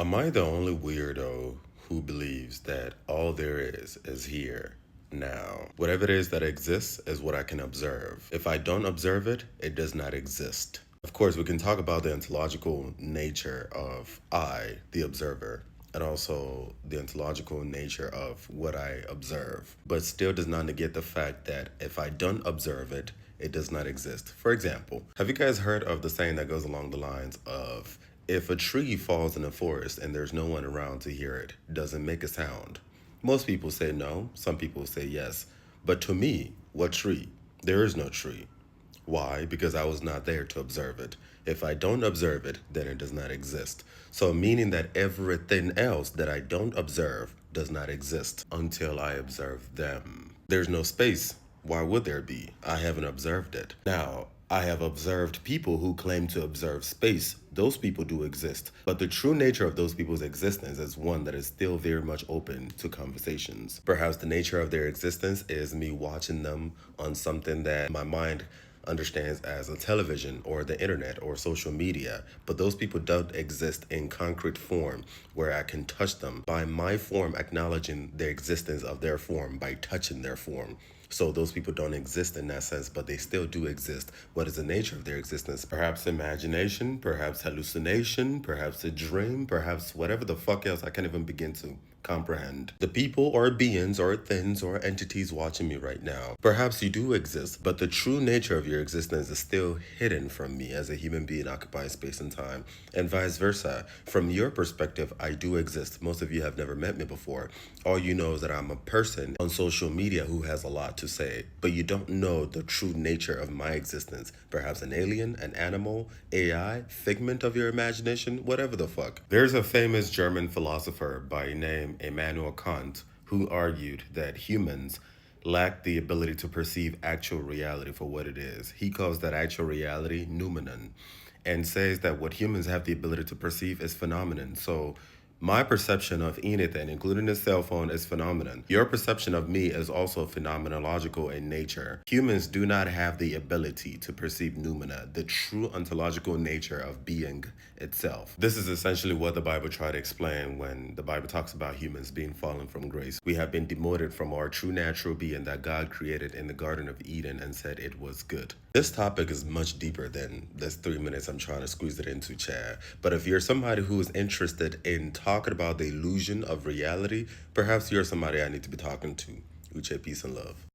Am I the only weirdo who believes that all there is here, now? Whatever it is that exists is what I can observe. If I don't observe it, it does not exist. Of course, we can talk about the ontological nature of I, the observer, and also the ontological nature of what I observe, but still does not negate the fact that if I don't observe it, it does not exist. For example, have you guys heard of the saying that goes along the lines of, if a tree falls in a forest and there's no one around to hear it, does it make a sound? Most people say no, some people say yes. But to me, what tree? There is no tree. Why? Because I was not there to observe it. If I don't observe it, then it does not exist. So, meaning that everything else that I don't observe does not exist until I observe them. There's no space. Why would there be? I haven't observed it. Now, I have observed people who claim to observe space. Those people do exist. But the true nature of those people's existence is one that is still very much open to conversations. Perhaps the nature of their existence is me watching them on something that my mind understands as a television or the internet or social media, but those people don't exist in concrete form where I can touch them by my form acknowledging the existence of their form by touching their form. So those people don't exist in that sense, but they still do exist. What is the nature of their existence? Perhaps imagination, perhaps hallucination, perhaps a dream, perhaps whatever the fuck else I can't even begin to comprehend. The people or beings or things or entities watching me right now, perhaps you do exist, but the true nature of your existence is still hidden from me as a human being occupying space and time, and vice versa. From your perspective, I do exist. Most of you have never met me before. All you know is that I'm a person on social media who has a lot to say, but you don't know the true nature of my existence. Perhaps an alien, an animal, AI, figment of your imagination, whatever the fuck. There's a famous German philosopher by name Immanuel Kant who argued that humans lack the ability to perceive actual reality for what it is. He calls that actual reality noumenon and says that what humans have the ability to perceive is phenomenon. So my perception of anything, including a cell phone, is phenomenon. Your perception of me is also phenomenological in nature. Humans do not have the ability to perceive noumena, the true ontological nature of being itself. This is essentially what the Bible tried to explain when the Bible talks about humans being fallen from grace. We have been demoted from our true natural being that God created in the Garden of Eden and said it was good. This topic is much deeper than this 3 minutes I'm trying to squeeze it into, Chad. But if you're somebody who is interested in talking about the illusion of reality, perhaps you're somebody I need to be talking to. Uche, peace and love.